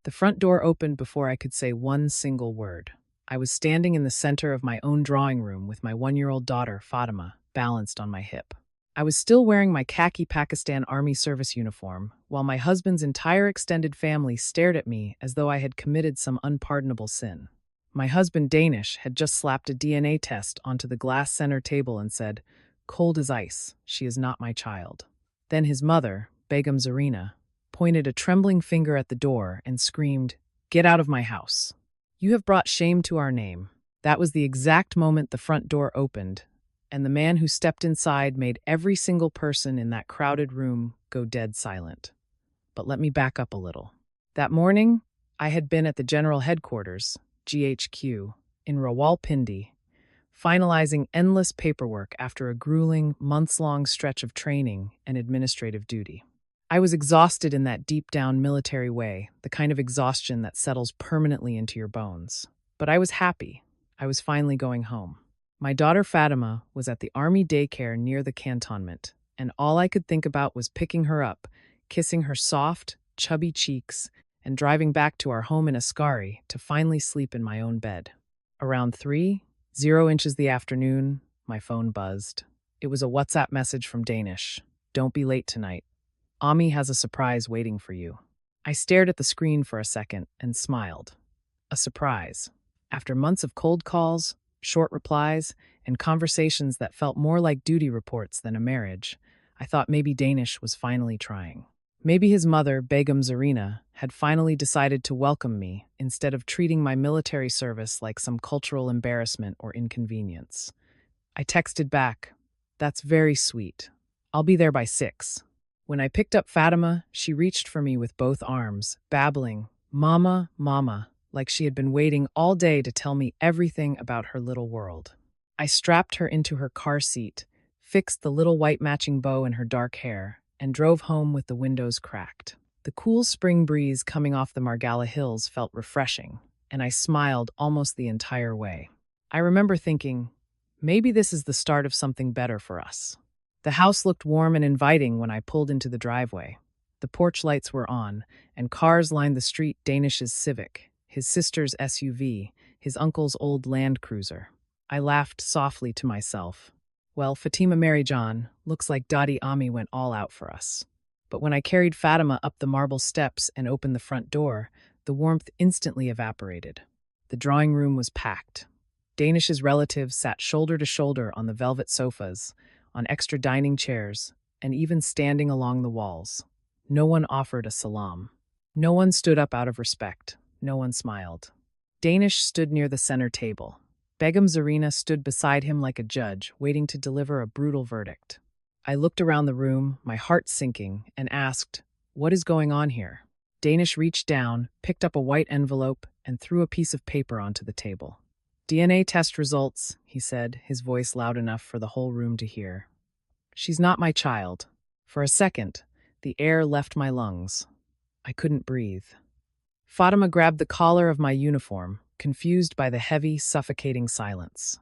The front door opened before I could say one single word. I was standing in the center of my own drawing room with my 1-year-old daughter, Fatima, balanced on my hip. I was still wearing my khaki Pakistan Army service uniform, while my husband's entire extended family stared at me as though I had committed some unpardonable sin. My husband, Danish, had just slapped a DNA test onto the glass center table and said, "Cold as ice, she is not my child." Then his mother, Begum Zarina, pointed a trembling finger at the door and screamed, "Get out of my house. You have brought shame to our name." That was the exact moment the front door opened, and the man who stepped inside made every single person in that crowded room go dead silent. But let me back up a little. That morning, I had been at the General Headquarters, GHQ, in Rawalpindi, finalizing endless paperwork after a grueling, months-long stretch of training and administrative duty. I was exhausted in that deep-down military way, the kind of exhaustion that settles permanently into your bones. But I was happy. I was finally going home. My daughter Fatima was at the army daycare near the cantonment, and all I could think about was picking her up, kissing her soft, chubby cheeks, and driving back to our home in Askari to finally sleep in my own bed. Around 3:00 the afternoon, my phone buzzed. It was a WhatsApp message from Danish. "Don't be late tonight. Ami has a surprise waiting for you." I stared at the screen for a second and smiled. A surprise. After months of cold calls, short replies, and conversations that felt more like duty reports than a marriage, I thought maybe Danish was finally trying. Maybe his mother, Begum Zarina, had finally decided to welcome me instead of treating my military service like some cultural embarrassment or inconvenience. I texted back, "That's very sweet. I'll be there by 6. When I picked up Fatima, she reached for me with both arms, babbling, "Mama, Mama," like she had been waiting all day to tell me everything about her little world. I strapped her into her car seat, fixed the little white matching bow in her dark hair, and drove home with the windows cracked. The cool spring breeze coming off the Margalla Hills felt refreshing, and I smiled almost the entire way. I remember thinking, maybe this is the start of something better for us. The house looked warm and inviting when I pulled into the driveway. The porch lights were on, and cars lined the street. Danish's Civic, his sister's SUV, his uncle's old Land Cruiser. I laughed softly to myself. Well, Fatima Marijan, looks like Dadi Ami went all out for us. But when I carried Fatima up the marble steps and opened the front door, the warmth instantly evaporated. The drawing room was packed. Danish's relatives sat shoulder to shoulder on the velvet sofas, on extra dining chairs, and even standing along the walls. No one offered a salam. No one stood up out of respect. No one smiled. Danish stood near the center table. Begum Zarina stood beside him like a judge, waiting to deliver a brutal verdict. I looked around the room, my heart sinking, and asked, "What is going on here?" Danish reached down, picked up a white envelope, and threw a piece of paper onto the table. "DNA test results," he said, his voice loud enough for the whole room to hear. "She's not my child." For a second, the air left my lungs. I couldn't breathe. Fatima grabbed the collar of my uniform, confused by the heavy, suffocating silence.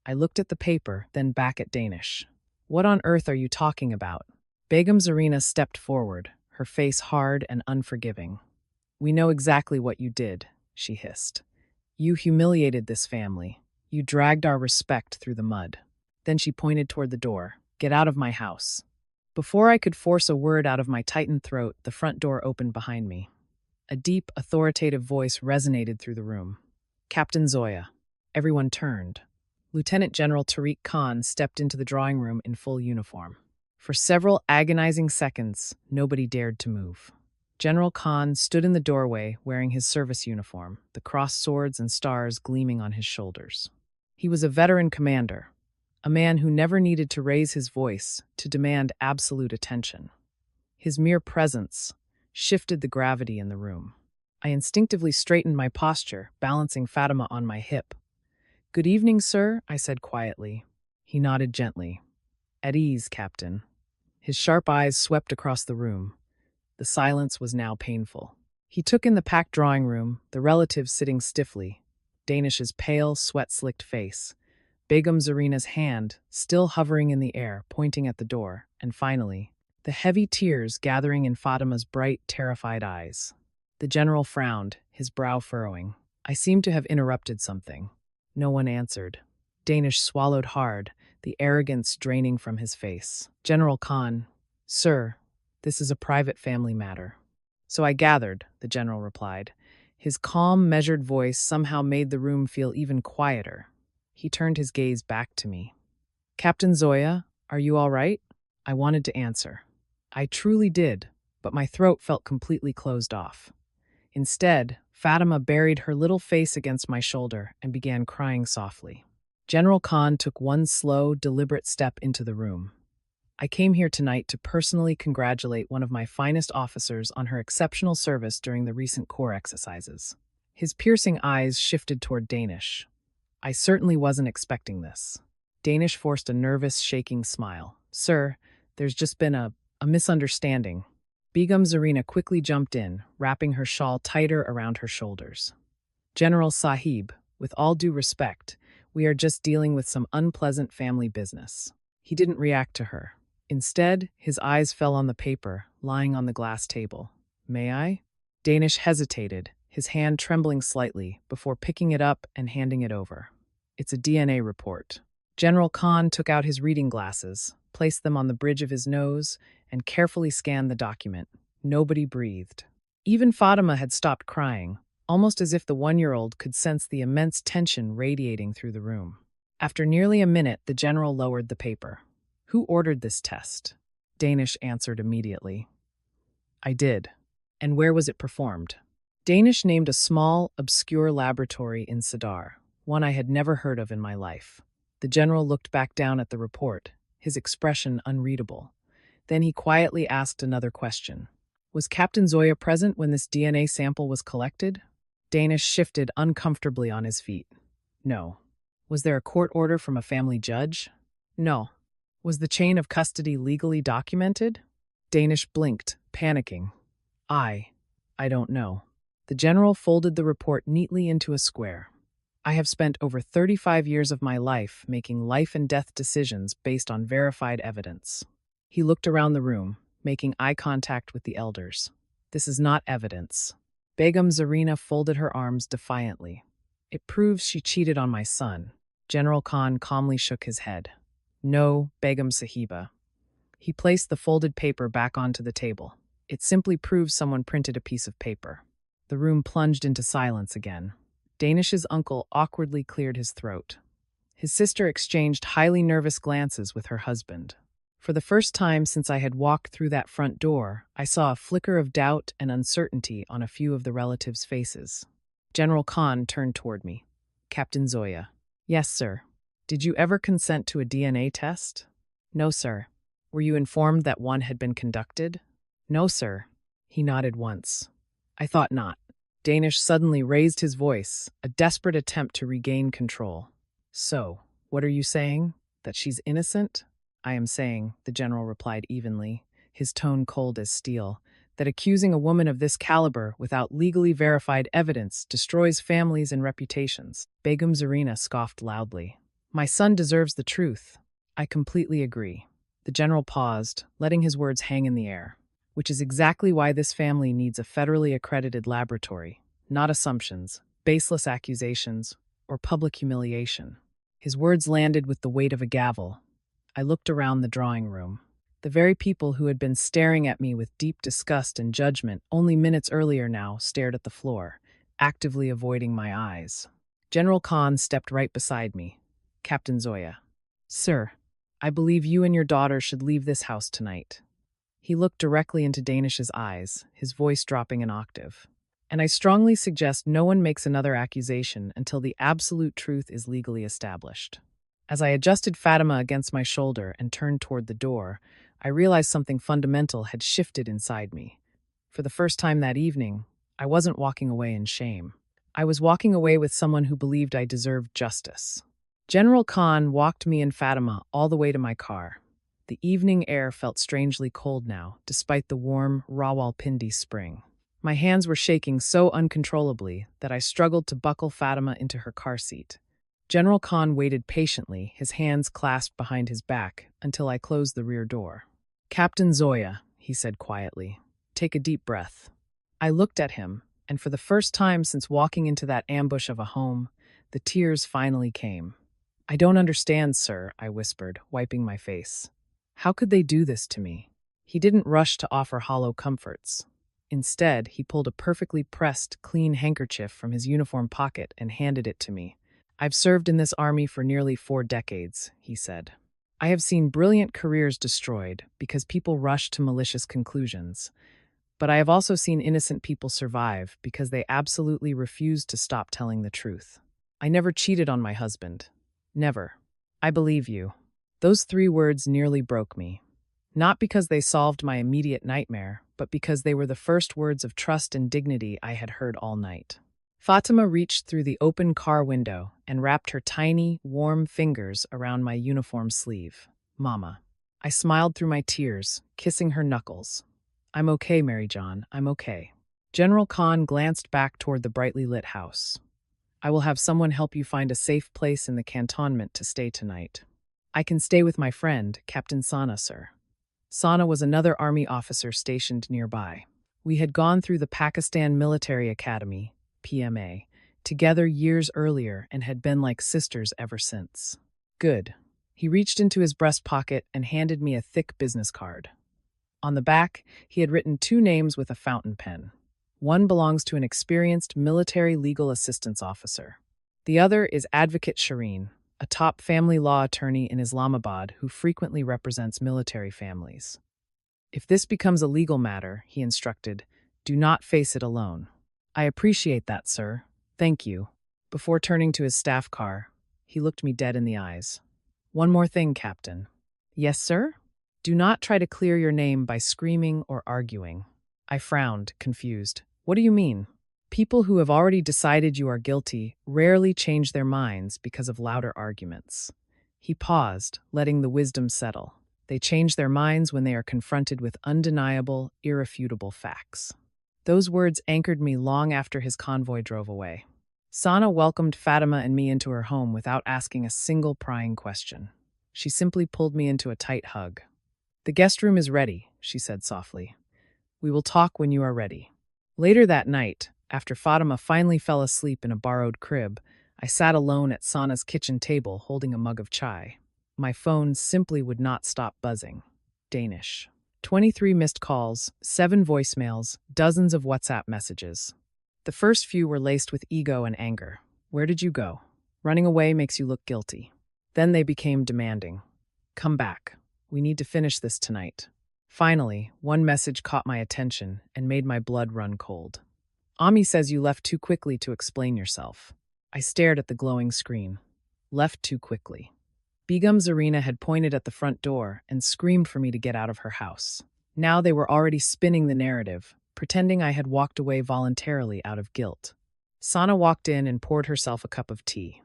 I looked at the paper, then back at Danish. "What on earth are you talking about?" Begum Zarina stepped forward, her face hard and unforgiving. "We know exactly what you did," she hissed. "You humiliated this family. You dragged our respect through the mud." Then she pointed toward the door. "Get out of my house." Before I could force a word out of my tightened throat, the front door opened behind me. A deep, authoritative voice resonated through the room. "Captain Zoya." Everyone turned. Lieutenant General Tariq Khan stepped into the drawing room in full uniform. For several agonizing seconds, nobody dared to move. General Khan stood in the doorway wearing his service uniform, the crossed swords and stars gleaming on his shoulders. He was a veteran commander, a man who never needed to raise his voice to demand absolute attention. His mere presence shifted the gravity in the room. I instinctively straightened my posture, balancing Fatima on my hip. "Good evening, sir," I said quietly. He nodded gently. "At ease, Captain." His sharp eyes swept across the room. The silence was now painful. He took in the packed drawing room, the relatives sitting stiffly, Danish's pale, sweat-slicked face, Begum Zarina's hand still hovering in the air, pointing at the door, and finally, the heavy tears gathering in Fatima's bright, terrified eyes. The general frowned, his brow furrowing. I seemed to have interrupted something. No one answered. Danish swallowed hard, the arrogance draining from his face. General Khan, sir, this is a private family matter. So I gathered, the general replied. His calm, measured voice somehow made the room feel even quieter. He turned his gaze back to me. Captain Zoya, are you all right? I wanted to answer. I truly did, but my throat felt completely closed off. Instead, Fatima buried her little face against my shoulder and began crying softly. General Khan took one slow, deliberate step into the room. I came here tonight to personally congratulate one of my finest officers on her exceptional service during the recent corps exercises. His piercing eyes shifted toward Danish. I certainly wasn't expecting this. Danish forced a nervous, shaking smile. Sir, there's just been a misunderstanding. Begum Zarina quickly jumped in, wrapping her shawl tighter around her shoulders. General Sahib, with all due respect, we are just dealing with some unpleasant family business. He didn't react to her. Instead, his eyes fell on the paper, lying on the glass table. May I? Danish hesitated, his hand trembling slightly, before picking it up and handing it over. It's a DNA report. General Khan took out his reading glasses, placed them on the bridge of his nose, and carefully scanned the document. Nobody breathed. Even Fatima had stopped crying, almost as if the one-year-old could sense the immense tension radiating through the room. After nearly a minute, the general lowered the paper. Who ordered this test? Danish answered immediately. I did. And where was it performed? Danish named a small, obscure laboratory in Sadar, one I had never heard of in my life. The general looked back down at the report, his expression unreadable. Then he quietly asked another question. Was Captain Zoya present when this DNA sample was collected? Danish shifted uncomfortably on his feet. No. Was there a court order from a family judge? No. Was the chain of custody legally documented? Danish blinked, panicking. I don't know. The general folded the report neatly into a square. I have spent over 35 years of my life making life and death decisions based on verified evidence. He looked around the room, making eye contact with the elders. This is not evidence. Begum Zarina folded her arms defiantly. It proves she cheated on my son. General Khan calmly shook his head. No, Begum Sahiba. He placed the folded paper back onto the table. It simply proves someone printed a piece of paper. The room plunged into silence again. Danish's uncle awkwardly cleared his throat. His sister exchanged highly nervous glances with her husband. For the first time since I had walked through that front door, I saw a flicker of doubt and uncertainty on a few of the relatives' faces. General Khan turned toward me. Captain Zoya. Yes, sir. Did you ever consent to a DNA test? No, sir. Were you informed that one had been conducted? No, sir. He nodded once. I thought not. Danish suddenly raised his voice, a desperate attempt to regain control. So, what are you saying? That she's innocent? I am saying, the general replied evenly, his tone cold as steel, that accusing a woman of this caliber without legally verified evidence destroys families and reputations. Begum Zarina scoffed loudly. My son deserves the truth. I completely agree. The general paused, letting his words hang in the air. Which is exactly why this family needs a federally accredited laboratory, not assumptions, baseless accusations, or public humiliation. His words landed with the weight of a gavel. I looked around the drawing room. The very people who had been staring at me with deep disgust and judgment only minutes earlier now stared at the floor, actively avoiding my eyes. General Khan stepped right beside me. Captain Zoya. Sir, I believe you and your daughter should leave this house tonight. He looked directly into Danish's eyes, his voice dropping an octave. And I strongly suggest no one makes another accusation until the absolute truth is legally established. As I adjusted Fatima against my shoulder and turned toward the door, I realized something fundamental had shifted inside me. For the first time that evening, I wasn't walking away in shame. I was walking away with someone who believed I deserved justice. General Khan walked me and Fatima all the way to my car. The evening air felt strangely cold now, despite the warm Rawalpindi spring. My hands were shaking so uncontrollably that I struggled to buckle Fatima into her car seat. General Khan waited patiently, his hands clasped behind his back, until I closed the rear door. Captain Zoya, he said quietly, take a deep breath. I looked at him, And for the first time since walking into that ambush of a home, the tears finally came. "I don't understand, sir," I whispered, wiping my face. "How could they do this to me?" He didn't rush to offer hollow comforts. Instead, he pulled a perfectly pressed, clean handkerchief from his uniform pocket and handed it to me. "I've served in this army for nearly 4 decades," he said. "I have seen brilliant careers destroyed because people rush to malicious conclusions. But I have also seen innocent people survive because they absolutely refused to stop telling the truth. I never cheated on my husband. Never. I believe you." Those 3 words nearly broke me. Not because they solved my immediate nightmare, but because they were the first words of trust and dignity I had heard all night. Fatima reached through the open car window and wrapped her tiny, warm fingers around my uniform sleeve. "Mama." I smiled through my tears, kissing her knuckles. "I'm okay, Mary John, I'm okay." General Khan glanced back toward the brightly lit house. "I will have someone help you find a safe place in the cantonment to stay tonight." "I can stay with my friend, Captain Sana, sir." Sana was another army officer stationed nearby. We had gone through the Pakistan Military Academy, PMA, together years earlier and had been like sisters ever since. "Good." He reached into his breast pocket and handed me a thick business card. On the back, he had written 2 names with a fountain pen. One belongs to an experienced military legal assistance officer. The other is Advocate Shireen, a top family law attorney in Islamabad who frequently represents military families. "If this becomes a legal matter," he instructed, "do not face it alone." "I appreciate that, sir. Thank you." Before turning to his staff car, he looked me dead in the eyes. "One more thing, Captain." "Yes, sir?" "Do not try to clear your name by screaming or arguing." I frowned, confused. "What do you mean?" "People who have already decided you are guilty rarely change their minds because of louder arguments." He paused, letting the wisdom settle. "They change their minds when they are confronted with undeniable, irrefutable facts." Those words anchored me long after his convoy drove away. Sana welcomed Fatima and me into her home without asking a single prying question. She simply pulled me into a tight hug. "The guest room is ready," she said softly. "We will talk when you are ready." Later that night, after Fatima finally fell asleep in a borrowed crib, I sat alone at Sana's kitchen table holding a mug of chai. My phone simply would not stop buzzing. Danish. 23 missed calls, 7 voicemails, dozens of WhatsApp messages. The first few were laced with ego and anger. "Where did you go? Running away makes you look guilty." Then they became demanding. "Come back. We need to finish this tonight." Finally, one message caught my attention and made my blood run cold. "Ami says you left too quickly to explain yourself." I stared at the glowing screen. Left too quickly. Begum Zarina had pointed at the front door and screamed for me to get out of her house. Now they were already spinning the narrative, pretending I had walked away voluntarily out of guilt. Sana walked in and poured herself a cup of tea.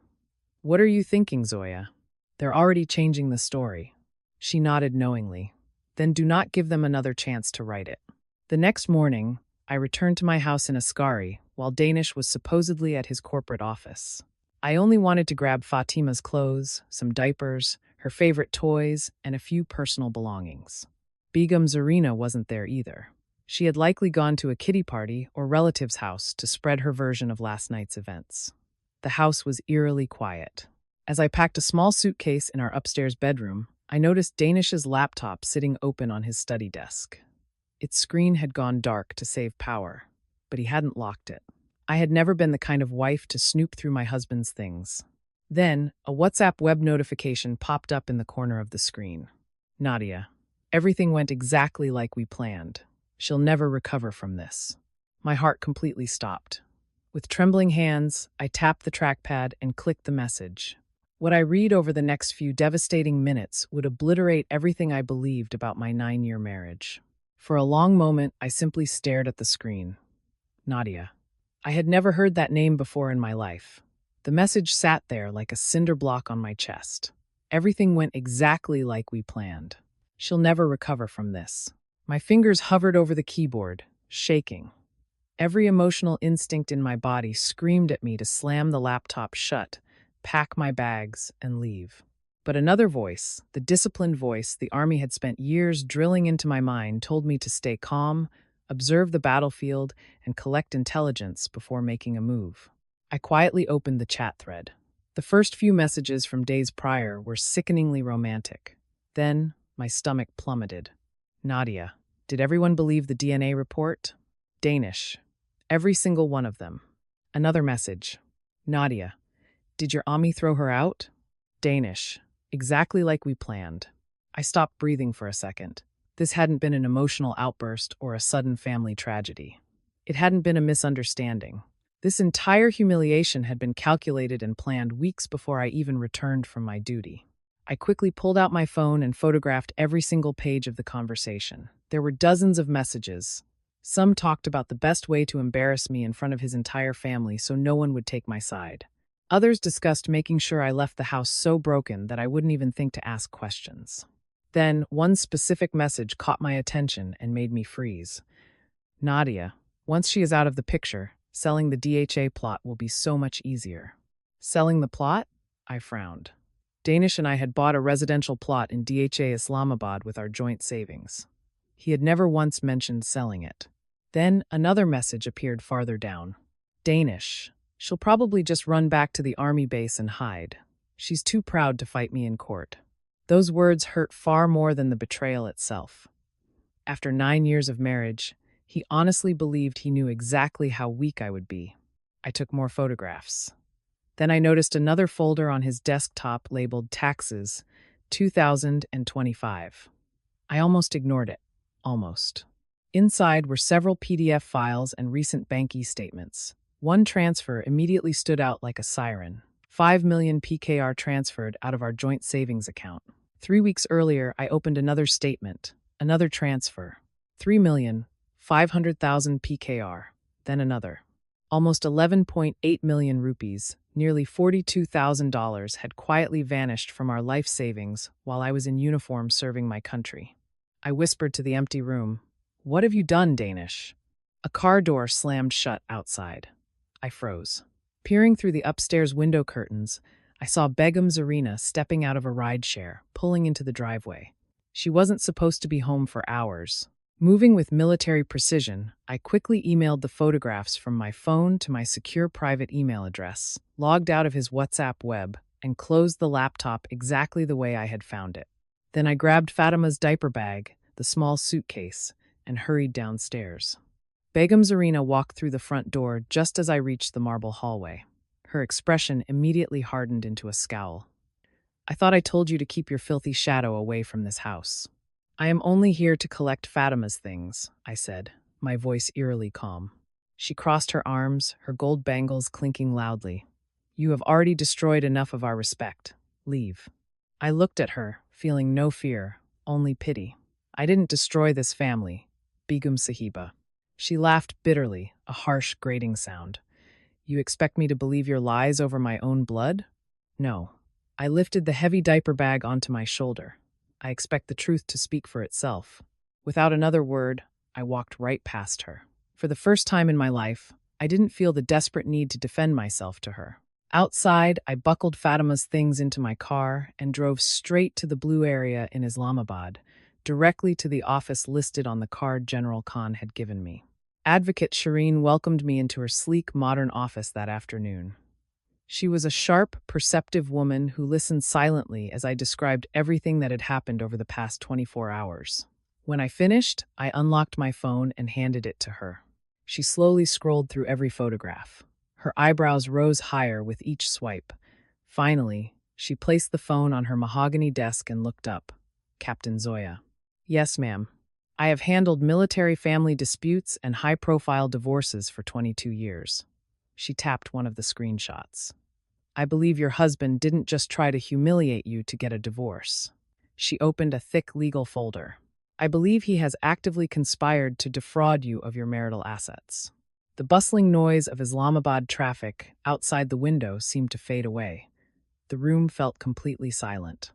"What are you thinking, Zoya? They're already changing the story." She nodded knowingly. "Then do not give them another chance to write it." The next morning, I returned to my house in Ascari, while Danish was supposedly at his corporate office. I only wanted to grab Fatima's clothes, some diapers, her favorite toys, and a few personal belongings. Begum Zarina wasn't there either. She had likely gone to a kiddie party or relative's house to spread her version of last night's events. The house was eerily quiet. As I packed a small suitcase in our upstairs bedroom, I noticed Danish's laptop sitting open on his study desk. Its screen had gone dark to save power, but he hadn't locked it. I had never been the kind of wife to snoop through my husband's things. Then, a WhatsApp web notification popped up in the corner of the screen. "Nadia, everything went exactly like we planned. She'll never recover from this." My heart completely stopped. With trembling hands, I tapped the trackpad and clicked the message. What I read over the next few devastating minutes would obliterate everything I believed about my 9-year marriage. For a long moment, I simply stared at the screen. Nadia. I had never heard that name before in my life. The message sat there like a cinder block on my chest. Everything went exactly like we planned. She'll never recover from this. My fingers hovered over the keyboard, shaking. Every emotional instinct in my body screamed at me to slam the laptop shut, pack my bags, and leave. But another voice, the disciplined voice the army had spent years drilling into my mind, told me to stay calm, observe the battlefield, and collect intelligence before making a move. I quietly opened the chat thread. The first few messages from days prior were sickeningly romantic. Then, my stomach plummeted. Nadia. Did everyone believe the DNA report? Danish. Every single one of them. Another message. Nadia. Did your Ami throw her out? Danish. Exactly like we planned. I stopped breathing for a second. This hadn't been an emotional outburst or a sudden family tragedy. It hadn't been a misunderstanding. This entire humiliation had been calculated and planned weeks before I even returned from my duty. I quickly pulled out my phone and photographed every single page of the conversation. There were dozens of messages. Some talked about the best way to embarrass me in front of his entire family so no one would take my side. Others discussed making sure I left the house so broken that I wouldn't even think to ask questions. Then, one specific message caught my attention and made me freeze. Nadia, once she is out of the picture, selling the DHA plot will be so much easier. Selling the plot? I frowned. Danish and I had bought a residential plot in DHA Islamabad with our joint savings. He had never once mentioned selling it. Then another message appeared farther down. Danish. She'll probably just run back to the army base and hide. She's too proud to fight me in court. Those words hurt far more than the betrayal itself. After 9 years of marriage, he honestly believed he knew exactly how weak I would be. I took more photographs. Then I noticed another folder on his desktop labeled Taxes, 2025. I almost ignored it. Almost. Inside were several PDF files and recent bank statements. One transfer immediately stood out like a siren. 5 million PKR transferred out of our joint savings account. 3 weeks earlier, I opened another statement, another transfer. 3,500,000 PKR, then another. Almost 11.8 million rupees, nearly $42,000, had quietly vanished from our life savings while I was in uniform serving my country. I whispered to the empty room, "What have you done, Danish?" A car door slammed shut outside. I froze. Peering through the upstairs window curtains, I saw Begum Zarina stepping out of a rideshare, pulling into the driveway. She wasn't supposed to be home for hours. Moving with military precision, I quickly emailed the photographs from my phone to my secure private email address, logged out of his WhatsApp web, and closed the laptop exactly the way I had found it. Then I grabbed Fatima's diaper bag, the small suitcase, and hurried downstairs. Begum Zarina walked through the front door just as I reached the marble hallway. Her expression immediately hardened into a scowl. "I thought I told you to keep your filthy shadow away from this house." "I am only here to collect Fatima's things," I said, my voice eerily calm. She crossed her arms, her gold bangles clinking loudly. "You have already destroyed enough of our respect. Leave." I looked at her, feeling no fear, only pity. "I didn't destroy this family, Begum Sahiba." She laughed bitterly, a harsh, grating sound. "You expect me to believe your lies over my own blood? No." I lifted the heavy diaper bag onto my shoulder. I expect the truth to speak for itself. Without another word, I walked right past her. For the first time in my life, I didn't feel the desperate need to defend myself to her. Outside, I buckled Fatima's things into my car and drove straight to the blue area in Islamabad, directly to the office listed on the card General Khan had given me. Advocate Shireen welcomed me into her sleek, modern office that afternoon. She was a sharp, perceptive woman who listened silently as I described everything that had happened over the past 24 hours. When I finished, I unlocked my phone and handed it to her. She slowly scrolled through every photograph. Her eyebrows rose higher with each swipe. Finally, she placed the phone on her mahogany desk and looked up. "Captain Zoya." "Yes, ma'am. I have handled military family disputes and high-profile divorces for 22 years. She tapped one of the screenshots. "I believe your husband didn't just try to humiliate you to get a divorce." She opened a thick legal folder. "I believe he has actively conspired to defraud you of your marital assets." The bustling noise of Islamabad traffic outside the window seemed to fade away. The room felt completely silent.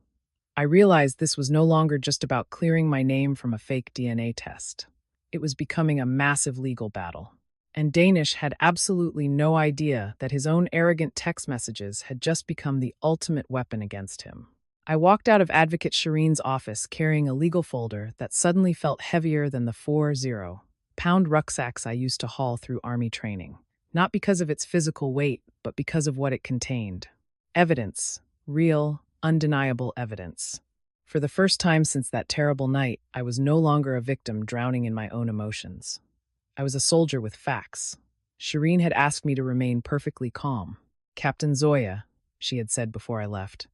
I realized this was no longer just about clearing my name from a fake DNA test. It was becoming a massive legal battle. And Danish had absolutely no idea that his own arrogant text messages had just become the ultimate weapon against him. I walked out of Advocate Shireen's office carrying a legal folder that suddenly felt heavier than the 40 pound rucksacks I used to haul through army training. Not because of its physical weight, but because of what it contained. Evidence. Real, undeniable evidence. For the first time since that terrible night, I was no longer a victim drowning in my own emotions. I was a soldier with facts. Shireen had asked me to remain perfectly calm. "Captain Zoya," she had said before I left,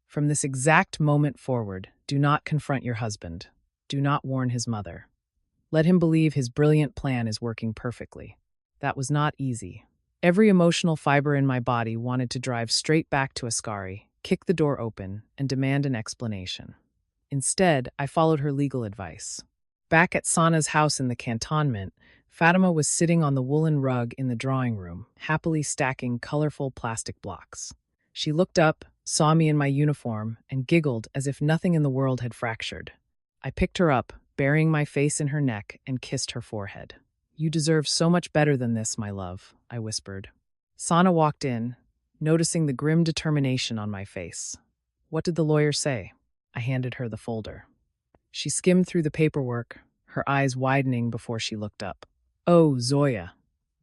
"from this exact moment forward, do not confront your husband. Do not warn his mother. Let him believe his brilliant plan is working perfectly." That was not easy. Every emotional fiber in my body wanted to drive straight back to Askari, kick the door open, and demand an explanation. Instead, I followed her legal advice. Back at Sana's house in the cantonment, Fatima was sitting on the woolen rug in the drawing room, happily stacking colorful plastic blocks. She looked up, saw me in my uniform, and giggled as if nothing in the world had fractured. I picked her up, burying my face in her neck, and kissed her forehead. "You deserve so much better than this, my love," I whispered. Sana walked in, noticing the grim determination on my face. "What did the lawyer say?" I handed her the folder. She skimmed through the paperwork, her eyes widening before she looked up. "Oh, Zoya,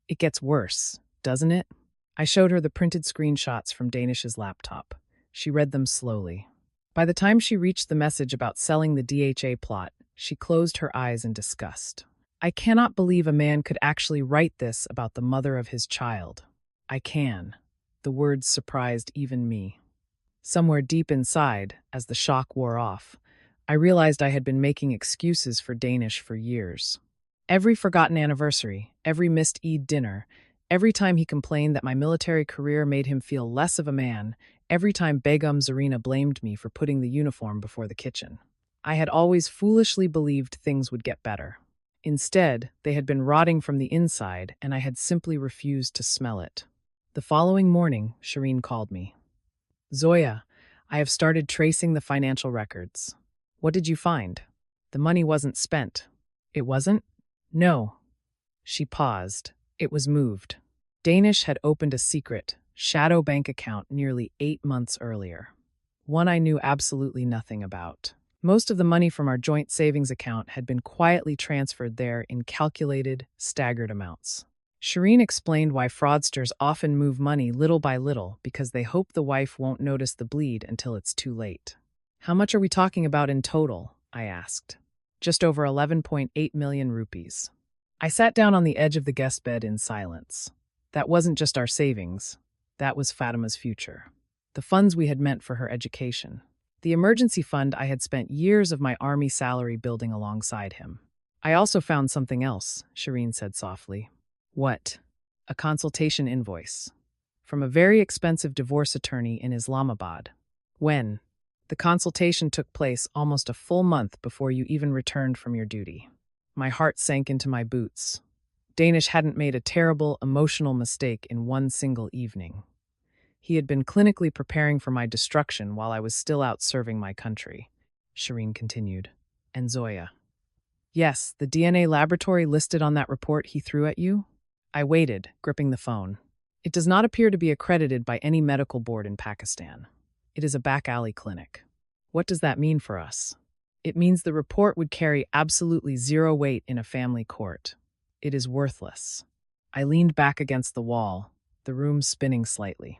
it gets worse, doesn't it?" I showed her the printed screenshots from Danish's laptop. She read them slowly. By the time she reached the message about selling the DHA plot, she closed her eyes in disgust. "I cannot believe a man could actually write this about the mother of his child." "I can." The words surprised even me. Somewhere deep inside, as the shock wore off, I realized I had been making excuses for Danish for years. Every forgotten anniversary, every missed Eid dinner, every time he complained that my military career made him feel less of a man, every time Begum Zarina blamed me for putting the uniform before the kitchen. I had always foolishly believed things would get better. Instead, they had been rotting from the inside, and I had simply refused to smell it. The following morning, Shireen called me. "Zoya, I have started tracing the financial records." "What did you find?" "The money wasn't spent." "It wasn't?" "No." She paused. "It was moved." Danish had opened a secret, shadow bank account nearly 8 months earlier. One I knew absolutely nothing about. Most of the money from our joint savings account had been quietly transferred there in calculated, staggered amounts. Shireen explained why fraudsters often move money little by little because they hope the wife won't notice the bleed until it's too late. "How much are we talking about in total?" I asked. "Just over 11.8 million rupees." I sat down on the edge of the guest bed in silence. That wasn't just our savings. That was Fatima's future. The funds we had meant for her education. The emergency fund I had spent years of my army salary building alongside him. "I also found something else," Shireen said softly. "What?" "A consultation invoice. From a very expensive divorce attorney in Islamabad." "When?" "The consultation took place almost a full month before you even returned from your duty." My heart sank into my boots. Danish hadn't made a terrible, emotional mistake in one single evening. He had been clinically preparing for my destruction while I was still out serving my country. Shireen continued. "And Zoya." "Yes, the DNA laboratory listed on that report he threw at you?" I waited, gripping the phone. "It does not appear to be accredited by any medical board in Pakistan. It is a back-alley clinic." "What does that mean for us?" "It means the report would carry absolutely zero weight in a family court. It is worthless." I leaned back against the wall, the room spinning slightly.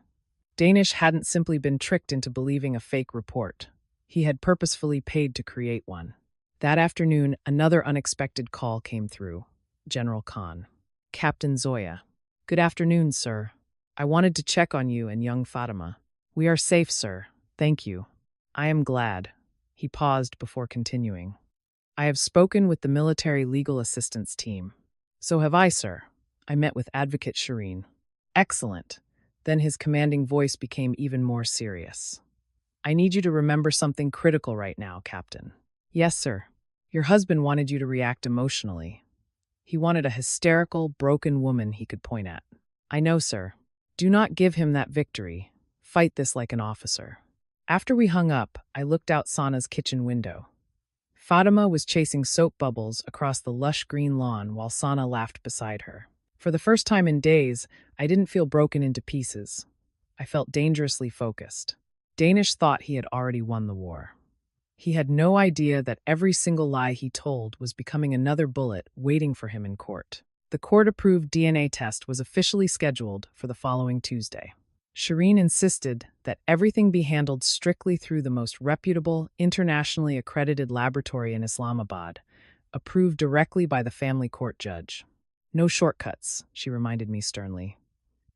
Danish hadn't simply been tricked into believing a fake report. He had purposefully paid to create one. That afternoon, another unexpected call came through. General Khan. "Captain Zoya." "Good afternoon, sir. I wanted to check on you and young Fatima." "We are safe, sir. Thank you." "I am glad." He paused before continuing. "I have spoken with the military legal assistance team." "So have I, sir." I met with Advocate Shireen. "Excellent." Then his commanding voice became even more serious. "I need you to remember something critical right now, Captain." "Yes, sir." "Your husband wanted you to react emotionally. He wanted a hysterical, broken woman he could point at." "I know, sir." "Do not give him that victory. Fight this like an officer." After we hung up, I looked out Sana's kitchen window. Fatima was chasing soap bubbles across the lush green lawn while Sana laughed beside her. For the first time in days, I didn't feel broken into pieces. I felt dangerously focused. Danish thought he had already won the war. He had no idea that every single lie he told was becoming another bullet waiting for him in court. The court-approved DNA test was officially scheduled for the following Tuesday. Shireen insisted that everything be handled strictly through the most reputable, internationally accredited laboratory in Islamabad, approved directly by the family court judge. No shortcuts, she reminded me sternly.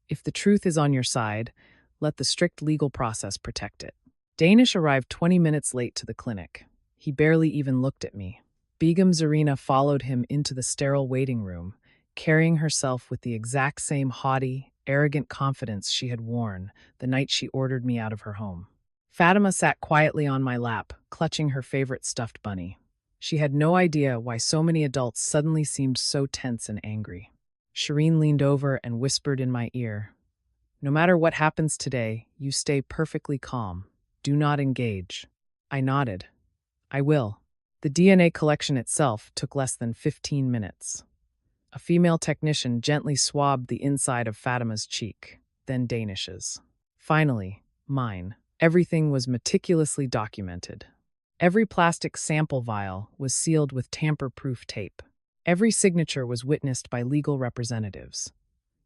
If the truth is on your side, let the strict legal process protect it. Danish arrived 20 minutes late to the clinic. He barely even looked at me. Begum Zarina followed him into the sterile waiting room, carrying herself with the exact same haughty, arrogant confidence she had worn the night she ordered me out of her home. Fatima sat quietly on my lap, clutching her favorite stuffed bunny. She had no idea why so many adults suddenly seemed so tense and angry. Shireen leaned over and whispered in my ear, "No matter what happens today, you stay perfectly calm. Do not engage." I nodded. "I will." The DNA collection itself took less than 15 minutes. A female technician gently swabbed the inside of Fatima's cheek, then Danish's. Finally, mine. Everything was meticulously documented. Every plastic sample vial was sealed with tamper-proof tape. Every signature was witnessed by legal representatives.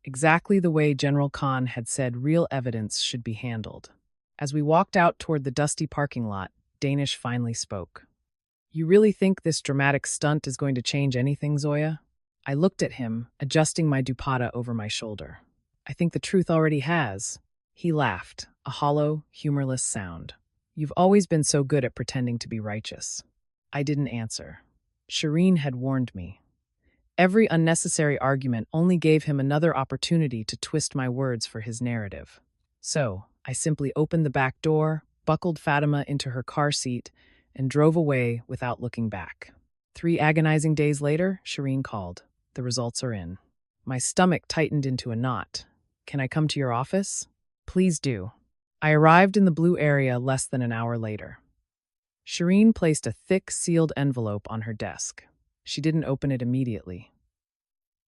Exactly the way General Khan had said real evidence should be handled. As we walked out toward the dusty parking lot, Danish finally spoke. "You really think this dramatic stunt is going to change anything, Zoya?" I looked at him, adjusting my dupatta over my shoulder. "I think the truth already has." He laughed, a hollow, humorless sound. "You've always been so good at pretending to be righteous." I didn't answer. Shireen had warned me. Every unnecessary argument only gave him another opportunity to twist my words for his narrative. So, I simply opened the back door, buckled Fatima into her car seat, and drove away without looking back. 3 agonizing days later, Shireen called. "The results are in." My stomach tightened into a knot. "Can I come to your office?" "Please do." I arrived in the blue area less than an hour later. Shireen placed a thick, sealed envelope on her desk. She didn't open it immediately.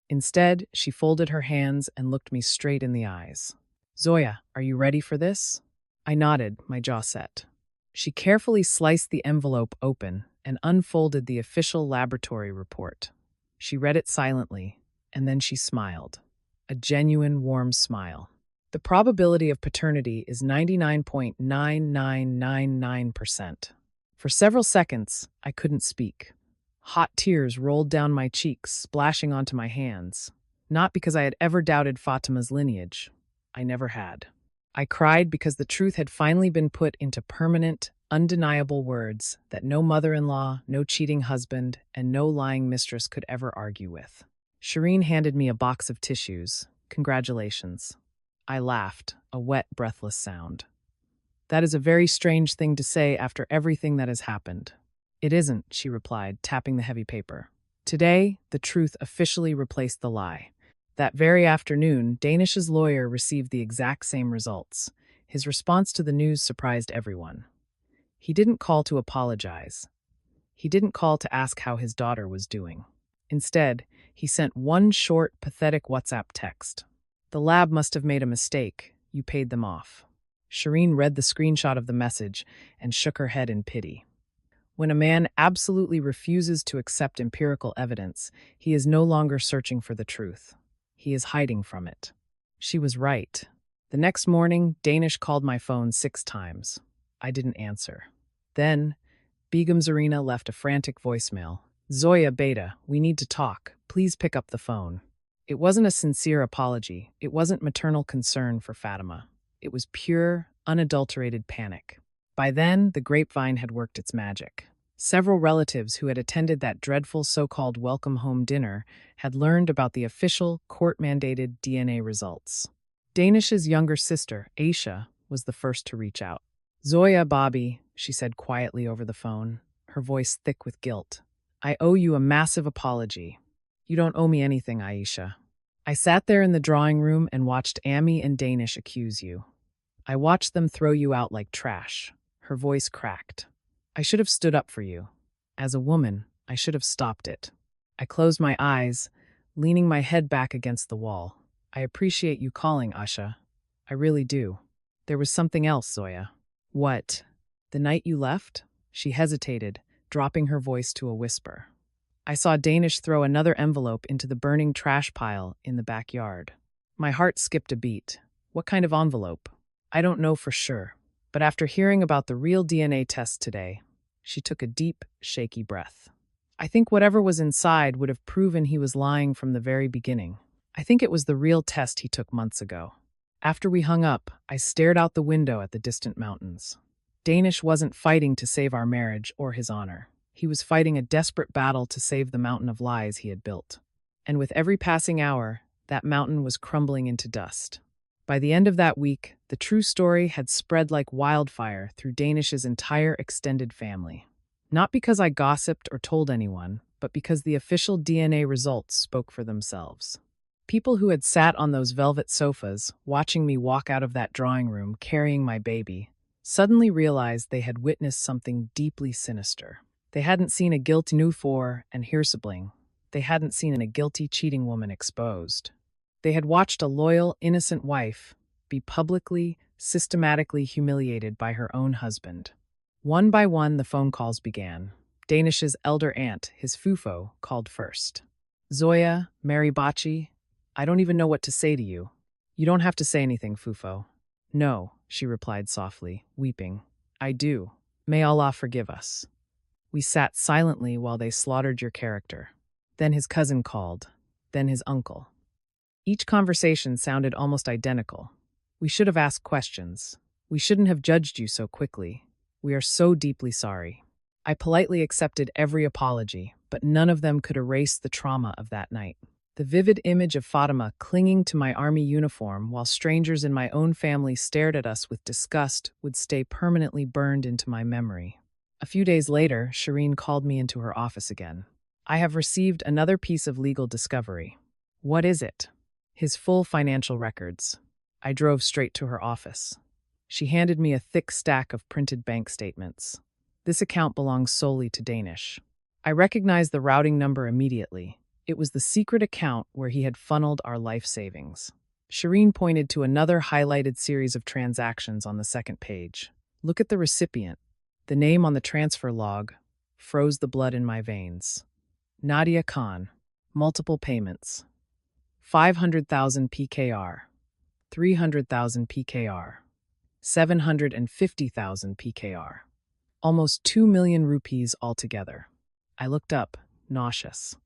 Instead, she folded her hands and looked me straight in the eyes. "Zoya, are you ready for this?" I nodded, my jaw set. She carefully sliced the envelope open and unfolded the official laboratory report. She read it silently, and then she smiled. A genuine, warm smile. "The probability of paternity is 99.9999%. For several seconds, I couldn't speak. Hot tears rolled down my cheeks, splashing onto my hands. Not because I had ever doubted Fatima's lineage. I never had. I cried because the truth had finally been put into permanent, undeniable words that no mother-in-law, no cheating husband, and no lying mistress could ever argue with. Shireen handed me a box of tissues. "Congratulations." I laughed, a wet, breathless sound. "That is a very strange thing to say after everything that has happened." "It isn't," she replied, tapping the heavy paper. "Today, the truth officially replaced the lie." That very afternoon, Danish's lawyer received the exact same results. His response to the news surprised everyone. He didn't call to apologize. He didn't call to ask how his daughter was doing. Instead, he sent one short, pathetic WhatsApp text. "The lab must have made a mistake. You paid them off." Shireen read the screenshot of the message and shook her head in pity. When a man absolutely refuses to accept empirical evidence, he is no longer searching for the truth. He is hiding from it. She was right. The next morning, Danish called my phone 6 times. I didn't answer. Then, Begum Zarina left a frantic voicemail. "Zoya Beta, we need to talk. Please pick up the phone." It wasn't a sincere apology. It wasn't maternal concern for Fatima. It was pure, unadulterated panic. By then, the grapevine had worked its magic. Several relatives who had attended that dreadful so-called welcome home dinner had learned about the official, court-mandated DNA results. Danish's younger sister, Aisha, was the first to reach out. "Zoya, Bobby," she said quietly over the phone, her voice thick with guilt. "I owe you a massive apology." "You don't owe me anything, Aisha." "I sat there in the drawing room and watched Amy and Danish accuse you. I watched them throw you out like trash." Her voice cracked. "I should have stood up for you. As a woman, I should have stopped it." I closed my eyes, leaning my head back against the wall. "I appreciate you calling, Asha. I really do. There was something else, Zoya." "What?" "The night you left?" She hesitated, dropping her voice to a whisper. I saw Danish throw another envelope into the burning trash pile in the backyard. My heart skipped a beat. What kind of envelope? I don't know for sure, but after hearing about the real DNA test today, she took a deep, shaky breath. I think whatever was inside would have proven he was lying from the very beginning. I think it was the real test he took months ago. After we hung up, I stared out the window at the distant mountains. Danish wasn't fighting to save our marriage or his honor. He was fighting a desperate battle to save the mountain of lies he had built. And with every passing hour, that mountain was crumbling into dust. By the end of that week, the true story had spread like wildfire through Danish's entire extended family. Not because I gossiped or told anyone, but because the official DNA results spoke for themselves. People who had sat on those velvet sofas, watching me walk out of that drawing room carrying my baby, suddenly realized they had witnessed something deeply sinister. They hadn't seen a guilty new for and here sibling. They hadn't seen a guilty cheating woman exposed. They had watched a loyal, innocent wife be publicly, systematically humiliated by her own husband. One by one, the phone calls began. Danish's elder aunt, his fufo, called first. Zoya, Mary Bachi, I don't even know what to say to you. You don't have to say anything, fufo. No, she replied softly, weeping. I do. May Allah forgive us. We sat silently while they slaughtered your character. Then his cousin called. Then his uncle. Each conversation sounded almost identical. We should have asked questions. We shouldn't have judged you so quickly. We are so deeply sorry. I politely accepted every apology, but none of them could erase the trauma of that night. The vivid image of Fatima clinging to my army uniform while strangers in my own family stared at us with disgust would stay permanently burned into my memory. A few days later, Shireen called me into her office again. I have received another piece of legal discovery. What is it? His full financial records. I drove straight to her office. She handed me a thick stack of printed bank statements. This account belongs solely to Danish. I recognized the routing number immediately. It was the secret account where he had funneled our life savings. Shireen pointed to another highlighted series of transactions on the second page. Look at the recipient. The name on the transfer log froze the blood in my veins. Nadia Khan. Multiple payments. 500,000 PKR. 300,000 PKR. 750,000 PKR. Almost 2 million rupees altogether. I looked up, nauseous.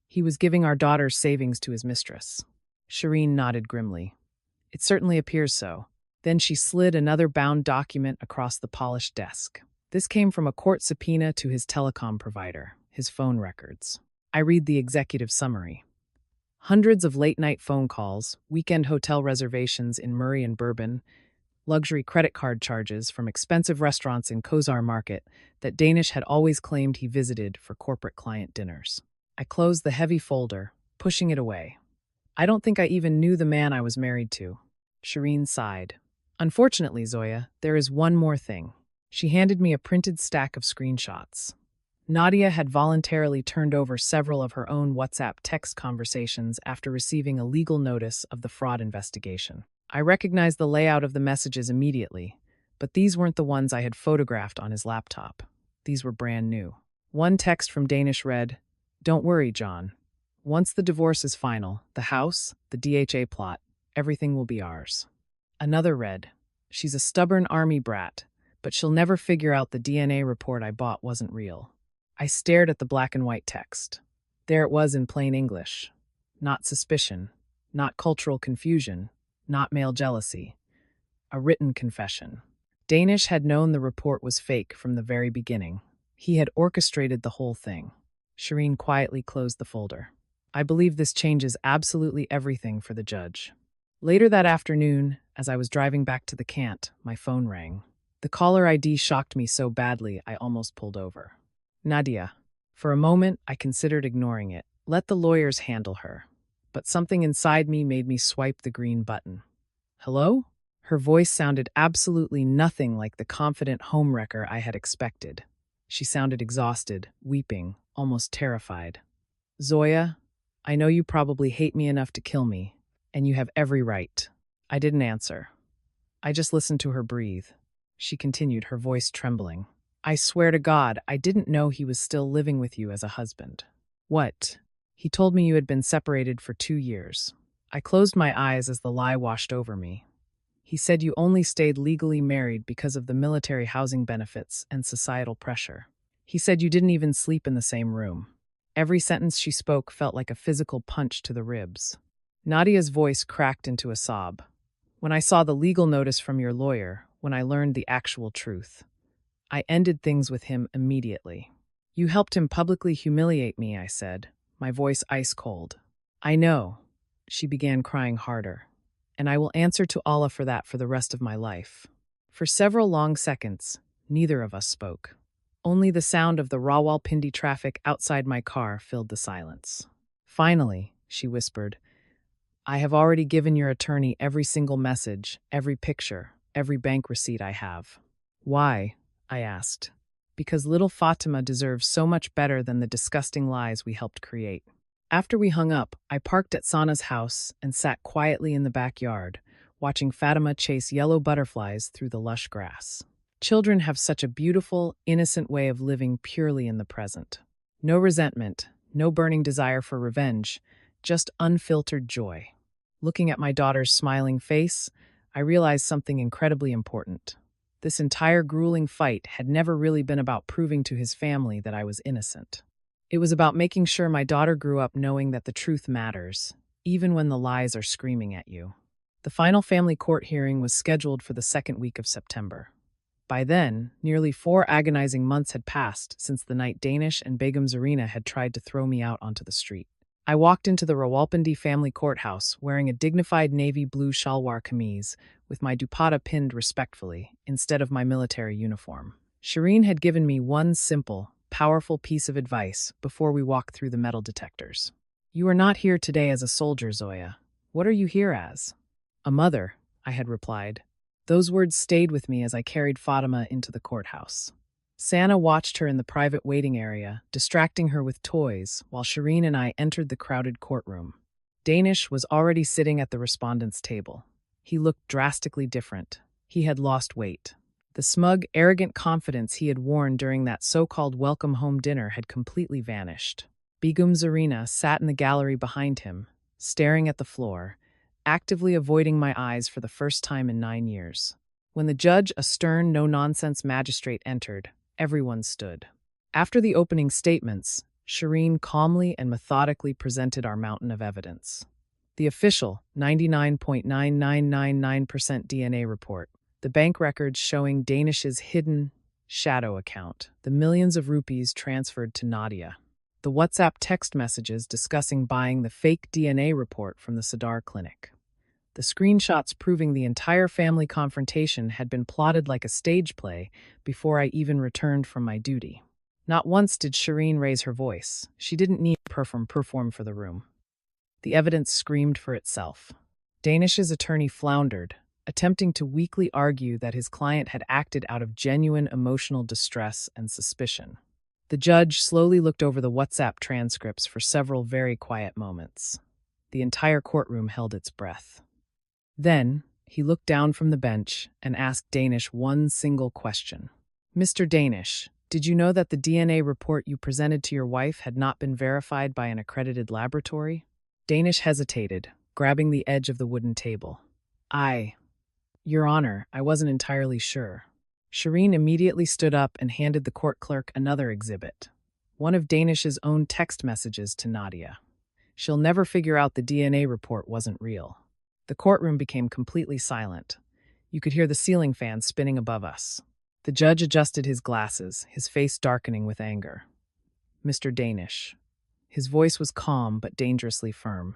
He was giving our daughter's savings to his mistress. Shireen nodded grimly. It certainly appears so. Then she slid another bound document across the polished desk. This came from a court subpoena to his telecom provider, his phone records. I read the executive summary. Hundreds of late-night phone calls, weekend hotel reservations in Murray and Bourbon, luxury credit card charges from expensive restaurants in Kozar Market that Danish had always claimed he visited for corporate client dinners. I closed the heavy folder, pushing it away. I don't think I even knew the man I was married to. Shireen sighed. Unfortunately, Zoya, there is one more thing. She handed me a printed stack of screenshots. Nadia had voluntarily turned over several of her own WhatsApp text conversations after receiving a legal notice of the fraud investigation. I recognized the layout of the messages immediately, but these weren't the ones I had photographed on his laptop. These were brand new. One text from Danish read, "Don't worry, John. Once the divorce is final, the house, the DHA plot, everything will be ours." Another read, "She's a stubborn army brat, but she'll never figure out the DNA report I bought wasn't real." I stared at the black and white text. There it was in plain English. Not suspicion, not cultural confusion, not male jealousy. A written confession. Danish had known the report was fake from the very beginning. He had orchestrated the whole thing. Shireen quietly closed the folder. I believe this changes absolutely everything for the judge. Later that afternoon, as I was driving back to the cant, my phone rang. The caller ID shocked me so badly I almost pulled over. Nadia. For a moment, I considered ignoring it. Let the lawyers handle her. But something inside me made me swipe the green button. Hello? Her voice sounded absolutely nothing like the confident homewrecker I had expected. She sounded exhausted, weeping, almost terrified. Zoya, I know you probably hate me enough to kill me, and you have every right. I didn't answer. I just listened to her breathe. She continued, her voice trembling. I swear to God, I didn't know he was still living with you as a husband. What? He told me you had been separated for 2 years. I closed my eyes as the lie washed over me. He said you only stayed legally married because of the military housing benefits and societal pressure. He said you didn't even sleep in the same room. Every sentence she spoke felt like a physical punch to the ribs. Nadia's voice cracked into a sob. When I saw the legal notice from your lawyer, when I learned the actual truth, I ended things with him immediately. You helped him publicly humiliate me, I said, my voice ice cold. I know. She began crying harder. And I will answer to Allah for that for the rest of my life. For several long seconds, neither of us spoke. Only the sound of the Rawalpindi traffic outside my car filled the silence. Finally, she whispered, I have already given your attorney every single message, every picture, every bank receipt I have. Why? I asked. Because little Fatima deserves so much better than the disgusting lies we helped create. After we hung up, I parked at Sana's house and sat quietly in the backyard, watching Fatima chase yellow butterflies through the lush grass. Children have such a beautiful, innocent way of living purely in the present. No resentment, no burning desire for revenge, just unfiltered joy. Looking at my daughter's smiling face, I realized something incredibly important. This entire grueling fight had never really been about proving to his family that I was innocent. It was about making sure my daughter grew up knowing that the truth matters, even when the lies are screaming at you. The final family court hearing was scheduled for the second week of September. By then, nearly 4 agonizing months had passed since the night Danish and Begum Zarina had tried to throw me out onto the street. I walked into the Rawalpindi family courthouse wearing a dignified navy blue shalwar kameez with my dupatta pinned respectfully instead of my military uniform. Shireen had given me one simple, powerful piece of advice before we walked through the metal detectors. You are not here today as a soldier, Zoya. What are you here as? A mother, I had replied. Those words stayed with me as I carried Fatima into the courthouse. Sana watched her in the private waiting area, distracting her with toys, while Shireen and I entered the crowded courtroom. Danish was already sitting at the respondent's table. He looked drastically different. He had lost weight. The smug, arrogant confidence he had worn during that so-called welcome home dinner had completely vanished. Begum Zarina sat in the gallery behind him, staring at the floor, actively avoiding my eyes for the first time in 9 years. When the judge, a stern, no-nonsense magistrate, entered, everyone stood. After the opening statements, Shireen calmly and methodically presented our mountain of evidence. The official 99.9999% DNA report, the bank records showing Danish's hidden shadow account, the millions of rupees transferred to Nadia, the WhatsApp text messages discussing buying the fake DNA report from the Sadar clinic, the screenshots proving the entire family confrontation had been plotted like a stage play before I even returned from my duty. Not once did Shireen raise her voice. She didn't need to perform for the room. The evidence screamed for itself. Danish's attorney floundered, attempting to weakly argue that his client had acted out of genuine emotional distress and suspicion. The judge slowly looked over the WhatsApp transcripts for several very quiet moments. The entire courtroom held its breath. Then, he looked down from the bench and asked Danish one single question. Mr. Danish, did you know that the DNA report you presented to your wife had not been verified by an accredited laboratory? Danish hesitated, grabbing the edge of the wooden table. Your Honor, I wasn't entirely sure. Shireen immediately stood up and handed the court clerk another exhibit, one of Danish's own text messages to Nadia. She'll never figure out the DNA report wasn't real. The courtroom became completely silent. You could hear the ceiling fan spinning above us. The judge adjusted his glasses, his face darkening with anger. Mr. Danish. His voice was calm but dangerously firm.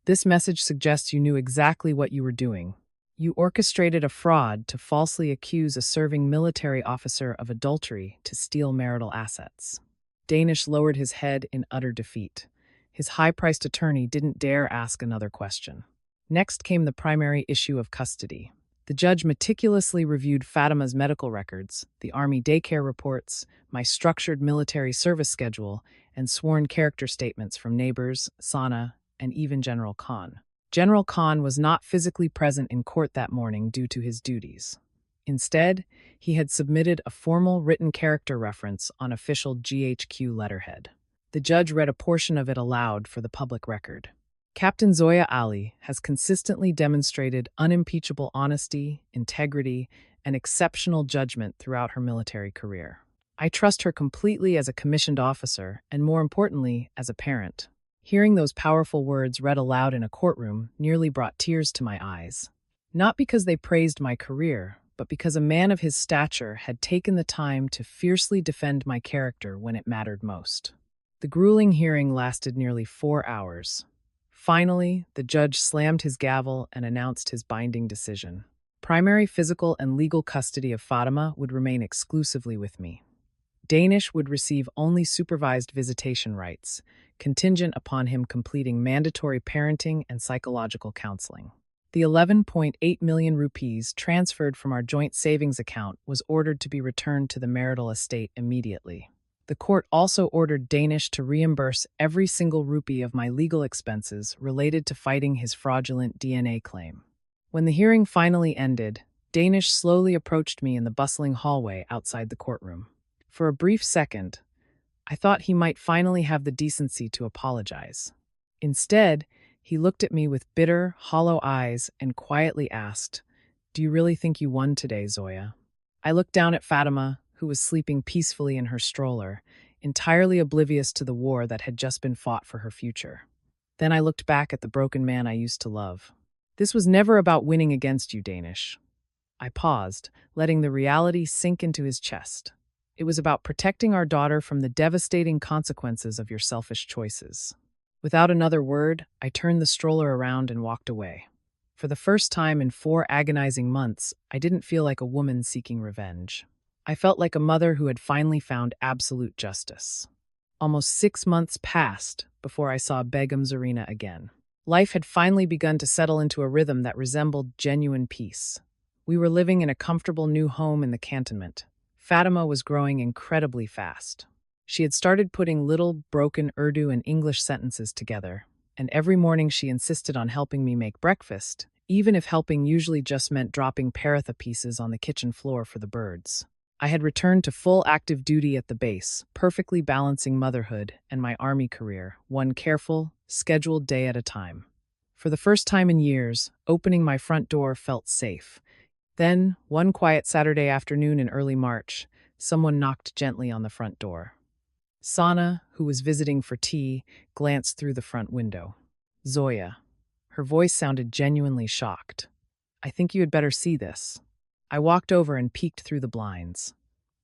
This message suggests you knew exactly what you were doing. You orchestrated a fraud to falsely accuse a serving military officer of adultery to steal marital assets. Danish lowered his head in utter defeat. His high-priced attorney didn't dare ask another question. Next came the primary issue of custody. The judge meticulously reviewed Fatima's medical records, the Army daycare reports, my structured military service schedule, and sworn character statements from neighbors, Sana, and even General Khan. General Khan was not physically present in court that morning due to his duties. Instead, he had submitted a formal written character reference on official GHQ letterhead. The judge read a portion of it aloud for the public record. Captain Zoya Ali has consistently demonstrated unimpeachable honesty, integrity, and exceptional judgment throughout her military career. I trust her completely as a commissioned officer and, more importantly, as a parent. Hearing those powerful words read aloud in a courtroom nearly brought tears to my eyes. Not because they praised my career, but because a man of his stature had taken the time to fiercely defend my character when it mattered most. The grueling hearing lasted nearly 4 hours. Finally, the judge slammed his gavel and announced his binding decision. Primary physical and legal custody of Fatima would remain exclusively with me. Danish would receive only supervised visitation rights, contingent upon him completing mandatory parenting and psychological counseling. The 11.8 million rupees transferred from our joint savings account was ordered to be returned to the marital estate immediately. The court also ordered Danish to reimburse every single rupee of my legal expenses related to fighting his fraudulent DNA claim. When the hearing finally ended, Danish slowly approached me in the bustling hallway outside the courtroom. For a brief second, I thought he might finally have the decency to apologize. Instead, he looked at me with bitter, hollow eyes and quietly asked, "Do you really think you won today, Zoya?" I looked down at Fatima, who was sleeping peacefully in her stroller, entirely oblivious to the war that had just been fought for her future. Then I looked back at the broken man I used to love. "This was never about winning against you, Danish." I paused, letting the reality sink into his chest. "It was about protecting our daughter from the devastating consequences of your selfish choices." Without another word, I turned the stroller around and walked away. For the first time in 4 agonizing months, I didn't feel like a woman seeking revenge. I felt like a mother who had finally found absolute justice. Almost 6 months passed before I saw Begum Zarina again. Life had finally begun to settle into a rhythm that resembled genuine peace. We were living in a comfortable new home in the cantonment. Fatima was growing incredibly fast. She had started putting little, broken Urdu and English sentences together, and every morning she insisted on helping me make breakfast, even if helping usually just meant dropping paratha pieces on the kitchen floor for the birds. I had returned to full active duty at the base, perfectly balancing motherhood and my army career, one careful, scheduled day at a time. For the first time in years, opening my front door felt safe. Then, one quiet Saturday afternoon in early March, someone knocked gently on the front door. Sana, who was visiting for tea, glanced through the front window. "Zoya." Her voice sounded genuinely shocked. "I think you had better see this." I walked over and peeked through the blinds.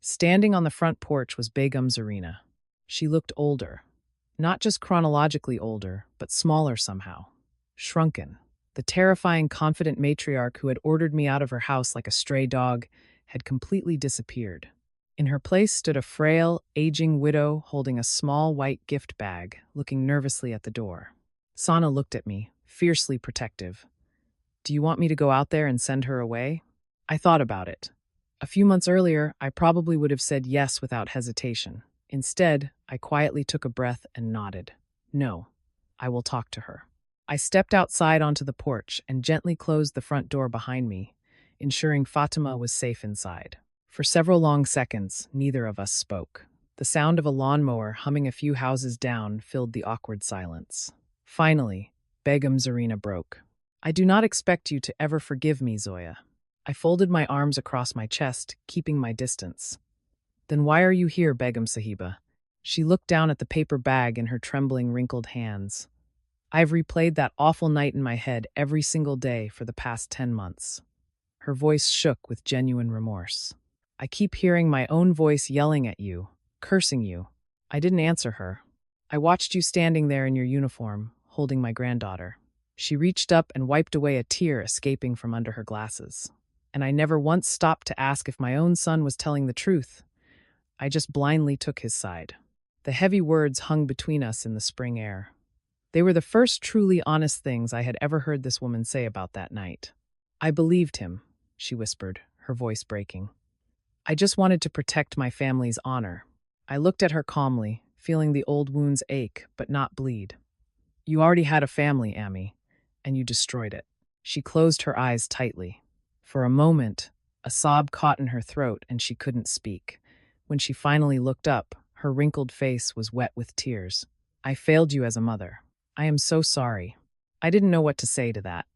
Standing on the front porch was Begum Zarina. She looked older. Not just chronologically older, but smaller somehow. Shrunken. The terrifying, confident matriarch who had ordered me out of her house like a stray dog had completely disappeared. In her place stood a frail, aging widow holding a small white gift bag, looking nervously at the door. Sana looked at me, fiercely protective. "Do you want me to go out there and send her away?" I thought about it. A few months earlier, I probably would have said yes without hesitation. Instead, I quietly took a breath and nodded. "No, I will talk to her." I stepped outside onto the porch and gently closed the front door behind me, ensuring Fatima was safe inside. For several long seconds, neither of us spoke. The sound of a lawnmower humming a few houses down filled the awkward silence. Finally, Begum Zarina broke. "I do not expect you to ever forgive me, Zoya." I folded my arms across my chest, keeping my distance. "Then why are you here, Begum Sahiba?" She looked down at the paper bag in her trembling, wrinkled hands. "I've replayed that awful night in my head every single day for the past 10 months. Her voice shook with genuine remorse. "I keep hearing my own voice yelling at you, cursing you." I didn't answer her. "I watched you standing there in your uniform, holding my granddaughter." She reached up and wiped away a tear escaping from under her glasses. "And I never once stopped to ask if my own son was telling the truth. I just blindly took his side." The heavy words hung between us in the spring air. They were the first truly honest things I had ever heard this woman say about that night. "I believed him," she whispered, her voice breaking. "I just wanted to protect my family's honor." I looked at her calmly, feeling the old wounds ache but not bleed. "You already had a family, Amy, and you destroyed it." She closed her eyes tightly. For a moment, A sob caught in her throat and she couldn't speak. When she finally looked up, her wrinkled face was wet with tears. I failed you as a mother. I am so sorry. I didn't know what to say to that.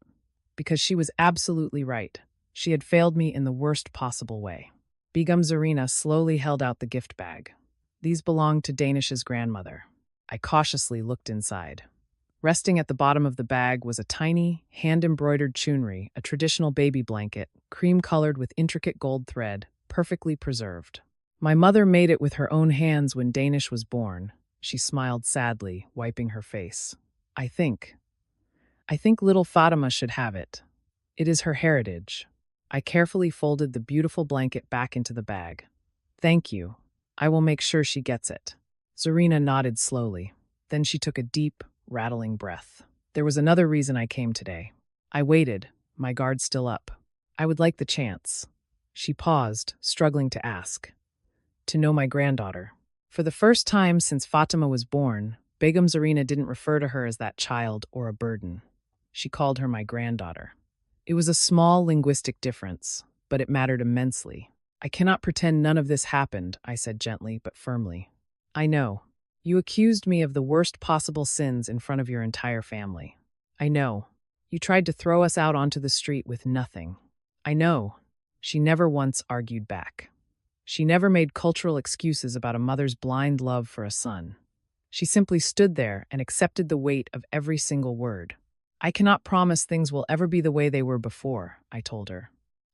Because she was absolutely right. She had failed me in the worst possible way. Begum Zarina slowly held out the gift bag. These belonged to Danish's grandmother. I cautiously looked inside. Resting at the bottom of the bag was a tiny, hand-embroidered chunri, a traditional baby blanket, cream-colored with intricate gold thread, perfectly preserved. My mother made it with her own hands when Danish was born. She smiled sadly, wiping her face. I think little Fatima should have it. It is her heritage. I carefully folded the beautiful blanket back into the bag. Thank you. I will make sure she gets it. Zarina nodded slowly. Then she took a deep, rattling breath. There was another reason I came today. I waited, my guard still up. I would like the chance. She paused, struggling to ask. To know my granddaughter. For the first time since Fatima was born, Begum Zarina didn't refer to her as that child or a burden. She called her my granddaughter. It was a small linguistic difference, but it mattered immensely. I cannot pretend none of this happened, I said gently but firmly. I know. You accused me of the worst possible sins in front of your entire family. I know. You tried to throw us out onto the street with nothing. I know. She never once argued back. She never made cultural excuses about a mother's blind love for a son. She simply stood there and accepted the weight of every single word. I cannot promise things will ever be the way they were before, I told her.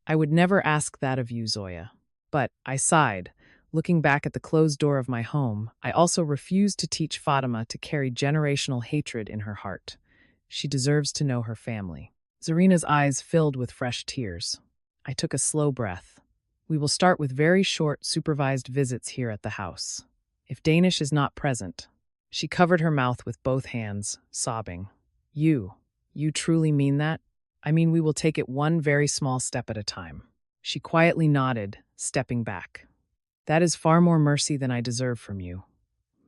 I would never ask that of you, Zoya. But, I sighed. Looking back at the closed door of my home, I also refused to teach Fatima to carry generational hatred in her heart. She deserves to know her family. Zarina's eyes filled with fresh tears. I took a slow breath. We will start with very short, supervised visits here at the house. If Danish is not present. She covered her mouth with both hands, sobbing. You truly mean that? I mean, we will take it one very small step at a time. She quietly nodded, stepping back. That is far more mercy than I deserve from you.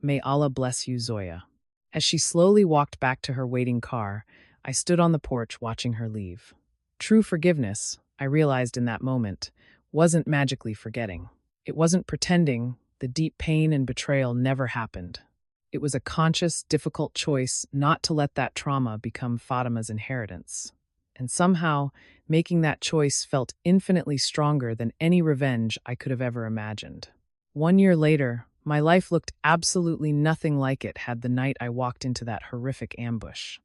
May Allah bless you, Zoya. As she slowly walked back to her waiting car, I stood on the porch watching her leave. True forgiveness, I realized in that moment, wasn't magically forgetting. It wasn't pretending the deep pain and betrayal never happened. It was a conscious, difficult choice not to let that trauma become Fatima's inheritance. And somehow, making that choice felt infinitely stronger than any revenge I could have ever imagined. 1 year later, my life looked absolutely nothing like it had the night I walked into that horrific ambush.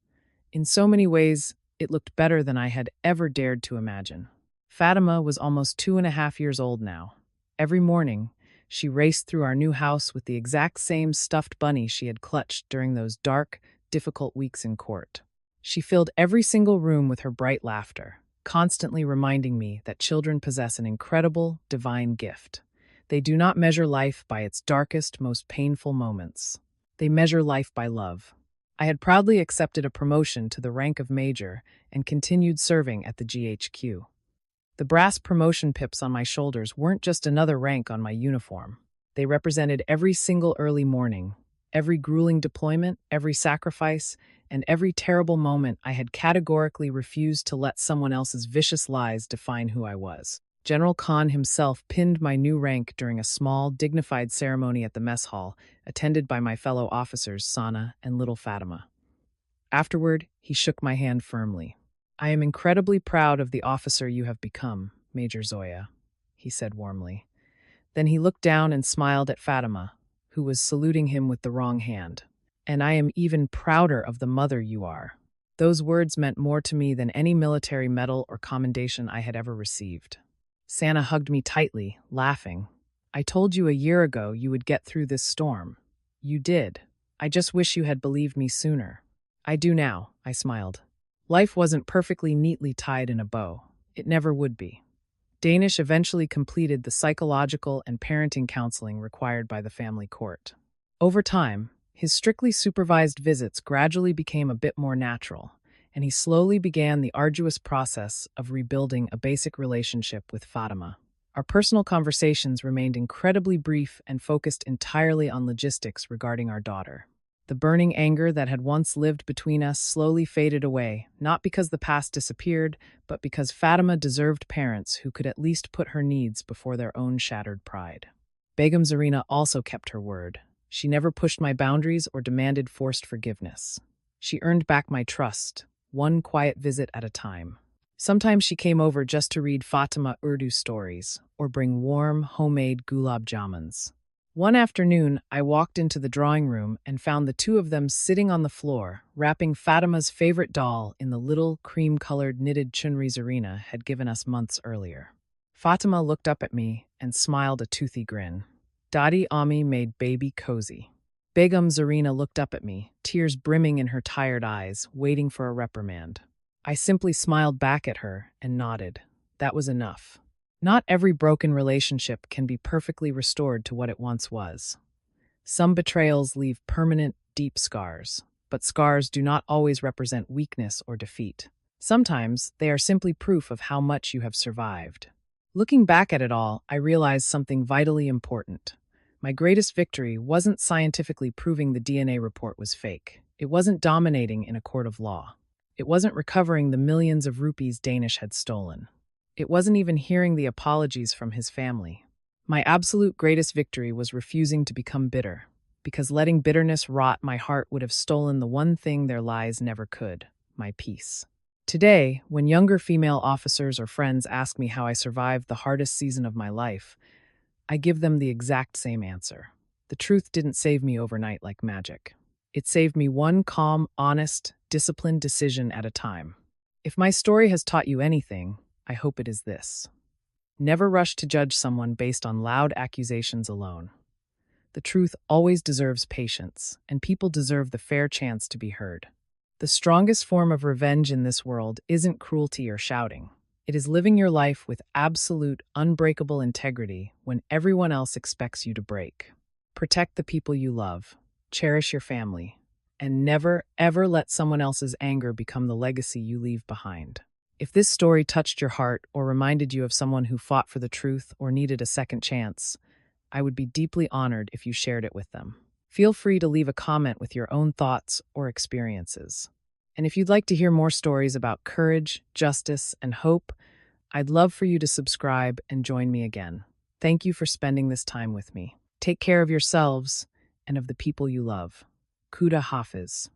In so many ways, it looked better than I had ever dared to imagine. Fatima was almost 2.5 years old now. Every morning, she raced through our new house with the exact same stuffed bunny she had clutched during those dark, difficult weeks in court. She filled every single room with her bright laughter, constantly reminding me that children possess an incredible, divine gift. They do not measure life by its darkest, most painful moments. They measure life by love. I had proudly accepted a promotion to the rank of major and continued serving at the GHQ. The brass promotion pips on my shoulders weren't just another rank on my uniform. They represented every single early morning, every grueling deployment, every sacrifice, and every terrible moment I had categorically refused to let someone else's vicious lies define who I was. General Khan himself pinned my new rank during a small, dignified ceremony at the mess hall, attended by my fellow officers Sana and little Fatima. Afterward, he shook my hand firmly. I am incredibly proud of the officer you have become, Major Zoya, he said warmly. Then he looked down and smiled at Fatima, who was saluting him with the wrong hand. And I am even prouder of the mother you are. Those words meant more to me than any military medal or commendation I had ever received. Sana hugged me tightly, laughing. I told you a year ago you would get through this storm. You did. I just wish you had believed me sooner. I do now, I smiled. Life wasn't perfectly neatly tied in a bow. It never would be. Danish eventually completed the psychological and parenting counseling required by the family court. Over time, his strictly supervised visits gradually became a bit more natural, and he slowly began the arduous process of rebuilding a basic relationship with Fatima. Our personal conversations remained incredibly brief and focused entirely on logistics regarding our daughter. The burning anger that had once lived between us slowly faded away, not because the past disappeared, but because Fatima deserved parents who could at least put her needs before their own shattered pride. Begum Zarina also kept her word. She never pushed my boundaries or demanded forced forgiveness. She earned back my trust, one quiet visit at a time. Sometimes she came over just to read Fatima Urdu stories or bring warm, homemade gulab jamuns. One afternoon, I walked into the drawing room and found the two of them sitting on the floor, wrapping Fatima's favorite doll in the little cream-colored knitted chunri Zarina had given us months earlier. Fatima looked up at me and smiled a toothy grin. Dadi Ami made baby cozy. Begum Zarina looked up at me, tears brimming in her tired eyes, waiting for a reprimand. I simply smiled back at her and nodded. That was enough. Not every broken relationship can be perfectly restored to what it once was. Some betrayals leave permanent, deep scars, but scars do not always represent weakness or defeat. Sometimes they are simply proof of how much you have survived. Looking back at it all, I realized something vitally important. My greatest victory wasn't scientifically proving the DNA report was fake. It wasn't dominating in a court of law. It wasn't recovering the millions of rupees Danish had stolen. It wasn't even hearing the apologies from his family. My absolute greatest victory was refusing to become bitter, because letting bitterness rot my heart would have stolen the one thing their lies never could, my peace. Today, when younger female officers or friends ask me how I survived the hardest season of my life, I give them the exact same answer. The truth didn't save me overnight like magic. It saved me one calm, honest, disciplined decision at a time. If my story has taught you anything, I hope it is this. Never rush to judge someone based on loud accusations alone. The truth always deserves patience, and people deserve the fair chance to be heard. The strongest form of revenge in this world isn't cruelty or shouting. It is living your life with absolute, unbreakable integrity when everyone else expects you to break. Protect the people you love, cherish your family, and never, ever let someone else's anger become the legacy you leave behind. If this story touched your heart or reminded you of someone who fought for the truth or needed a second chance, I would be deeply honored if you shared it with them. Feel free to leave a comment with your own thoughts or experiences. And if you'd like to hear more stories about courage, justice, and hope, I'd love for you to subscribe and join me again. Thank you for spending this time with me. Take care of yourselves and of the people you love. Khuda Hafiz.